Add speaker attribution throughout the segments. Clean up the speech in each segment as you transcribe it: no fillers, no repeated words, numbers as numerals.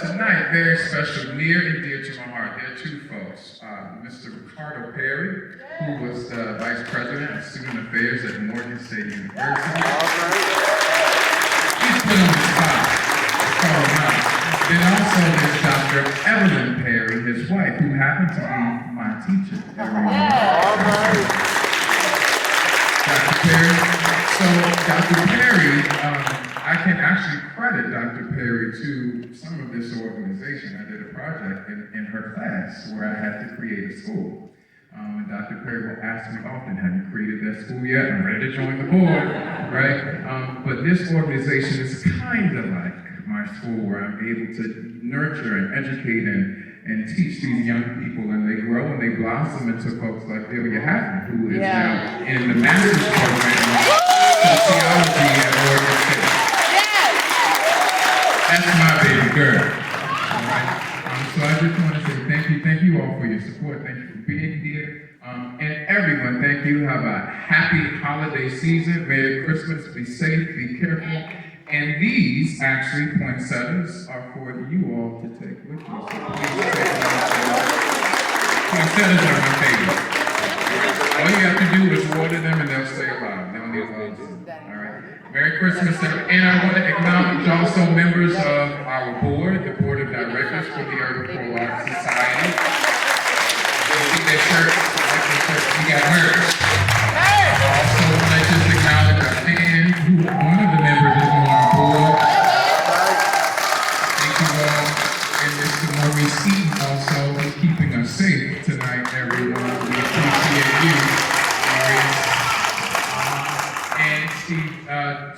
Speaker 1: tonight, very special, near and dear to my heart. There are two folks. Mr. Ricardo Perry, who was the Vice President of Student Affairs at Morgan State University. He's put on the spot. Call him out. Then also there's Dr. Evelyn Perry, his wife, who happened to be my teacher every year. Dr. Perry. So Dr. Perry, I can actually credit Dr. Perry to some of this organization. I did a project in her class where I had to create a school. And Dr. Perry will ask me often, have you created that school yet? I'm ready to join the board, right? But this organization is kind of like my school where I'm able to nurture and educate and teach these young people, and they grow and they blossom into folks like Delia Hatton, who is now in the master's program in sociology at Oregon State. That's my baby girl. All right. So I just want to say thank you all for your support. Thank you for being here. And everyone, thank you. Have a happy holiday season. Merry Christmas. Be safe. Be careful. And these, actually, poinsettias are for you all to take with you. So please take them. Poinsettias are my favorite. All you have to do is water them and they'll stay alive. They don't need a lot of food. All right. Merry Christmas. And I want to acknowledge also members of our board, the board of directors for the Urban Choral Arts Society. See their shirts? We got merch. Also, let's just acknowledge our fans, who one of the members is on our board. Thank you all. And Mr. Maurice Eaton also keeping us safe tonight, everyone. We appreciate you, Maurice. And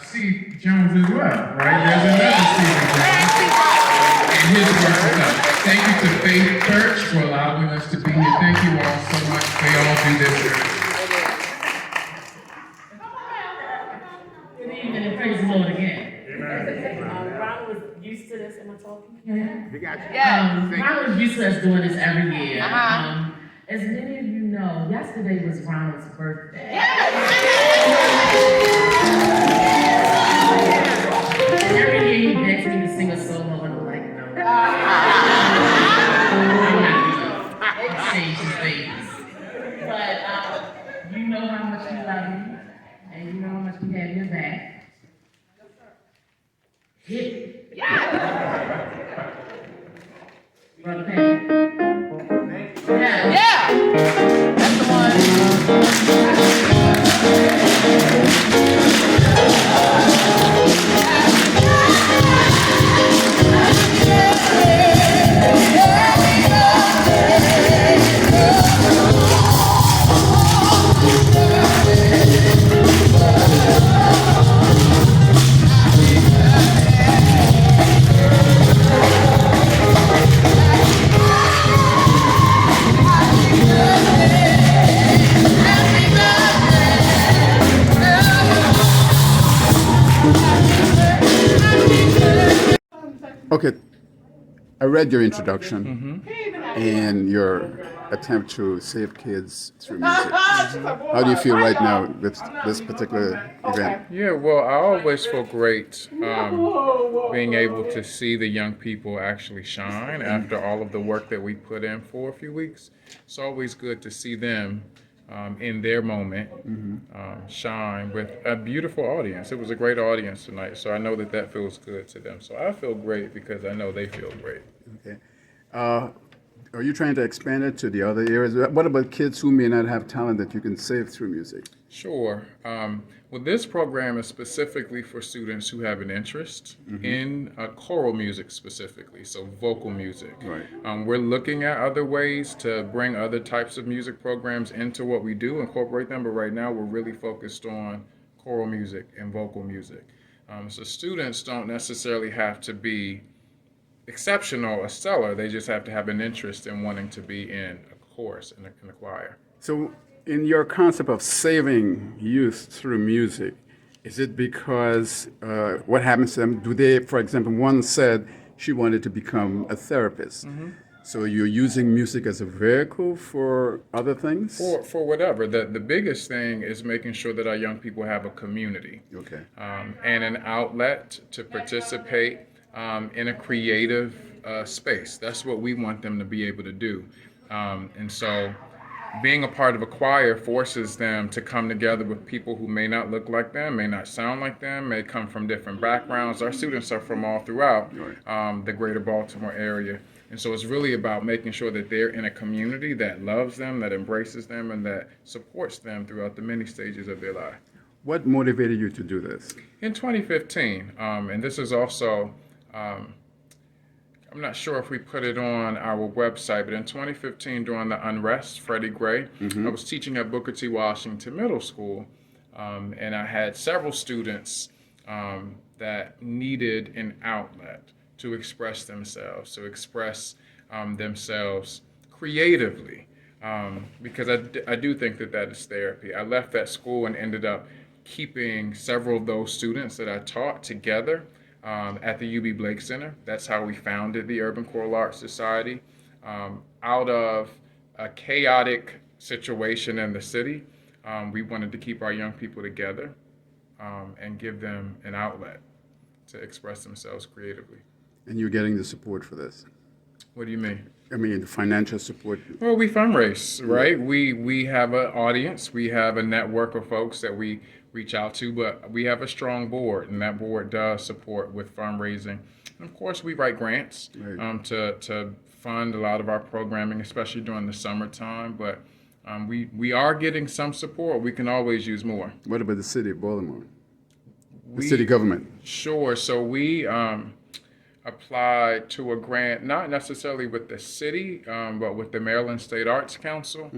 Speaker 1: Steve Jones as well, right? There's another Steve Jones. And his work with us. Thank you to Faith Church for allowing us to be here. Thank you all so much. They all do this.
Speaker 2: Praise the Lord again.
Speaker 3: Ron was used to this. Am I talking?
Speaker 2: Yeah.
Speaker 4: We got you.
Speaker 2: Ron was used to us doing this every year. As many of you know, yesterday was Ronald's birthday. And every year he begs me to sing a solo, and I'm like, no. I'm not going to change his babies. But you know how much we love you, and you know how much we have your back. Hit it. Brother Patrick.
Speaker 3: That's the one.
Speaker 4: Okay, I read your introduction and your attempt to save kids through music. How do you feel right now with this particular event?
Speaker 1: Yeah, well, I always feel great being able to see the young people actually shine after all of the work that we put in for a few weeks. It's always good to see them in their moment shine with a beautiful audience. It was a great audience tonight, so I know that that feels good to them. So I feel great because I know they feel great.
Speaker 4: Okay. Are you trying to expand it to the other areas? What about kids who may not have talent that you can save through music?
Speaker 1: Sure. Well, this program is specifically for students who have an interest in choral music specifically, so vocal music.
Speaker 4: Right.
Speaker 1: We're looking at other ways to bring other types of music programs into what we do, incorporate them, but right now we're really focused on choral music and vocal music. So students don't necessarily have to be exceptional or stellar, they just have to have an interest in wanting to be in a chorus in a choir.
Speaker 4: So, in your concept of saving youth through music, is it because what happens to them? Do they, for example, one said she wanted to become a therapist. So you're using music as a vehicle for other things?
Speaker 1: For whatever. The biggest thing is making sure that our young people have a community.
Speaker 4: Okay.
Speaker 1: And an outlet to participate in a creative space. That's what we want them to be able to do. And so being a part of a choir forces them to come together with people who may not look like them, may not sound like them, may come from different backgrounds. Our students are from all throughout the greater Baltimore area. And so it's really about making sure that they're in a community that loves them, that embraces them, and that supports them throughout the many stages of their life.
Speaker 4: What motivated you to do this?
Speaker 1: In 2015, and this is also, I'm not sure if we put it on our website, but in 2015, during the unrest, Freddie Gray, I was teaching at Booker T. Washington Middle School, and I had several students that needed an outlet to express themselves, themselves creatively, because I do think that is therapy. I left that school and ended up keeping several of those students that I taught together at the UB Blake Center. That's how we founded the Urban Choral Arts Society. Out of a chaotic situation in the city, we wanted to keep our young people together and give them an outlet to express themselves creatively.
Speaker 4: And you're getting the support for this?
Speaker 1: What do you mean?
Speaker 4: I mean, the financial support.
Speaker 1: Well, we fundraise, right? We have an audience. We have a network of folks that we reach out to, but we have a strong board, and that board does support with fundraising. And of course, we write grants to fund a lot of our programming, especially during the summertime. But we are getting some support. We can always use more.
Speaker 4: What about the city of Baltimore? The city government?
Speaker 1: Sure. So we applied to a grant, not necessarily with the city, but with the Maryland State Arts Council.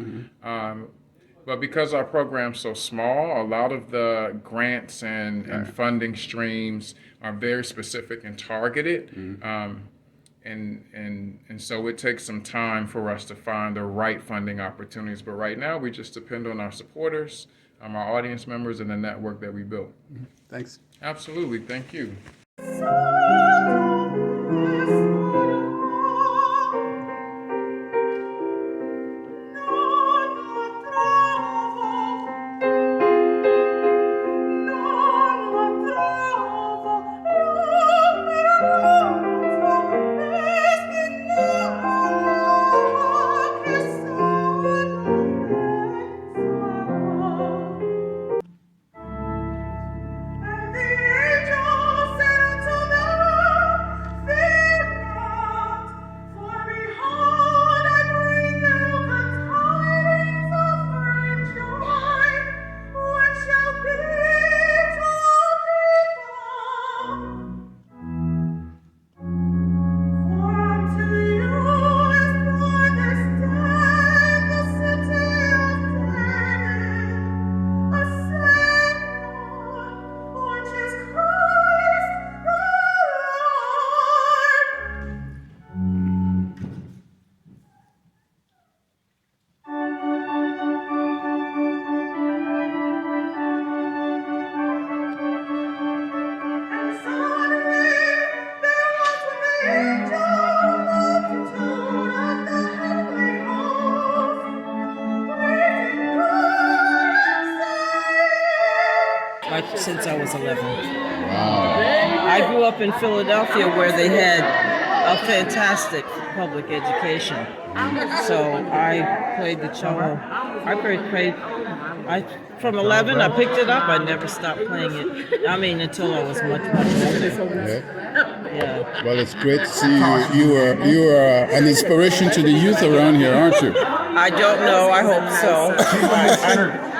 Speaker 1: But because our program's so small, a lot of the grants and funding streams are very specific and targeted. And so it takes some time for us to find the right funding opportunities. But right now, we just depend on our supporters, our audience members, and the network that we built.
Speaker 4: Thanks.
Speaker 1: Absolutely. Thank you.
Speaker 5: Since I was 11. Wow. I grew up in Philadelphia where they had a fantastic public education. So I played the cello. From 11, I picked it up. I never stopped playing it. I mean, until I was much older. Yeah.
Speaker 4: Well, it's great to see you. You are an inspiration to the youth around here, aren't you?
Speaker 5: I don't know. I hope so.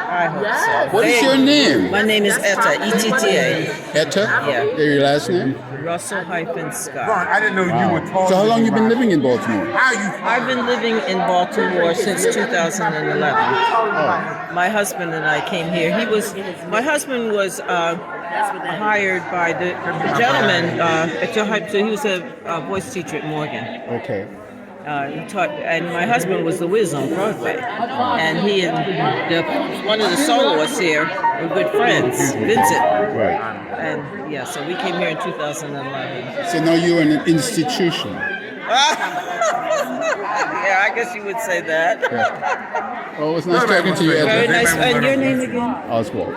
Speaker 5: I hope so.
Speaker 4: What is your name?
Speaker 5: My name is Etta, E-T-T-A.
Speaker 4: Etta?
Speaker 5: Yeah.
Speaker 4: Your last name?
Speaker 5: Russell-Scott.
Speaker 6: I didn't know you were talking.
Speaker 4: So how long have you been living in Baltimore?
Speaker 5: I've been living in Baltimore since 2011. My husband and I came here. My husband was hired by the gentleman at your high school. He was a voice teacher at Morgan.
Speaker 4: Okay.
Speaker 5: He taught, and my husband was the Wiz on Broadway, and he and one of the soloists here were good friends, Vincent.
Speaker 4: Right.
Speaker 5: And yeah, so we came here in 2011.
Speaker 4: So now you're in an institution.
Speaker 5: Yeah, I guess you would say that.
Speaker 4: Yeah. Oh, it was nice talking to you, Etta.
Speaker 5: Very nice. And your name again?
Speaker 4: Oswald.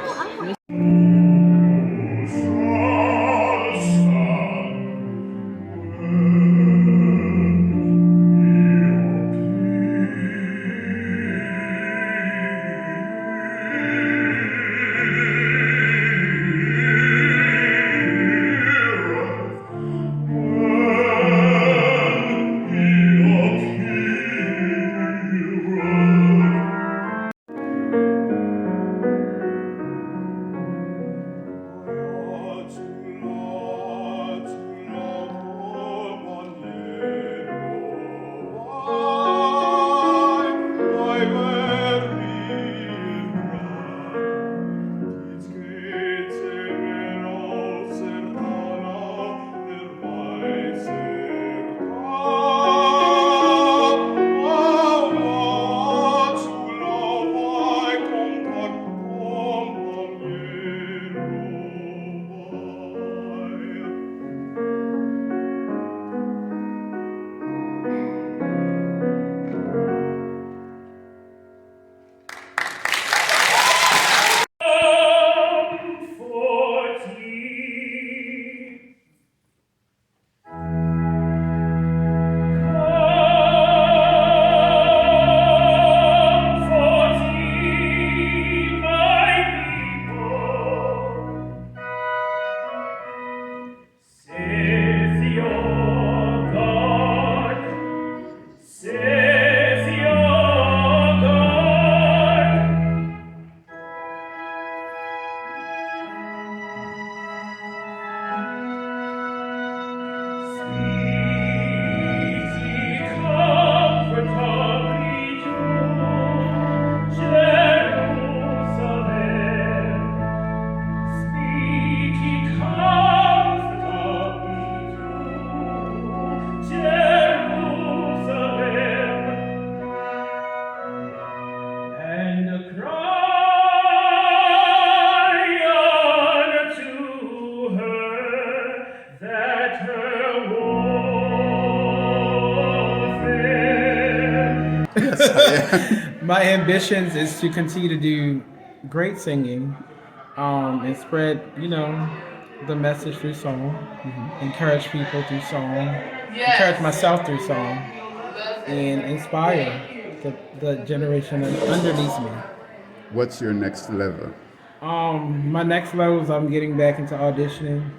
Speaker 6: My ambitions is to continue to do great singing, and spread, the message through song, encourage people through song, encourage myself through song, and inspire the generation underneath me.
Speaker 4: What's your next level?
Speaker 6: My next level is I'm getting back into auditioning.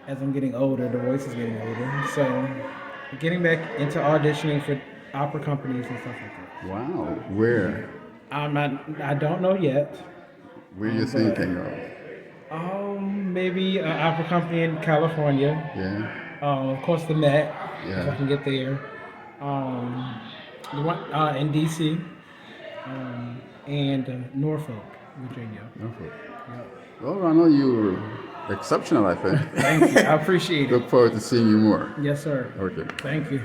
Speaker 6: As I'm getting older, the voice is getting older, so getting back into auditioning for opera companies and stuff like that.
Speaker 4: Wow. Where?
Speaker 6: I don't know yet.
Speaker 4: Where are you thinking of?
Speaker 6: Maybe an opera company in California.
Speaker 4: Yeah.
Speaker 6: Of course, the Met, if
Speaker 4: Yeah.
Speaker 6: I can get there. The one in DC, and Norfolk, Virginia.
Speaker 4: Okay. Well, I know you're exceptional, I think.
Speaker 6: Thank you. I appreciate it.
Speaker 4: Look forward to seeing you more.
Speaker 6: Yes, sir.
Speaker 4: Okay.
Speaker 6: Thank you.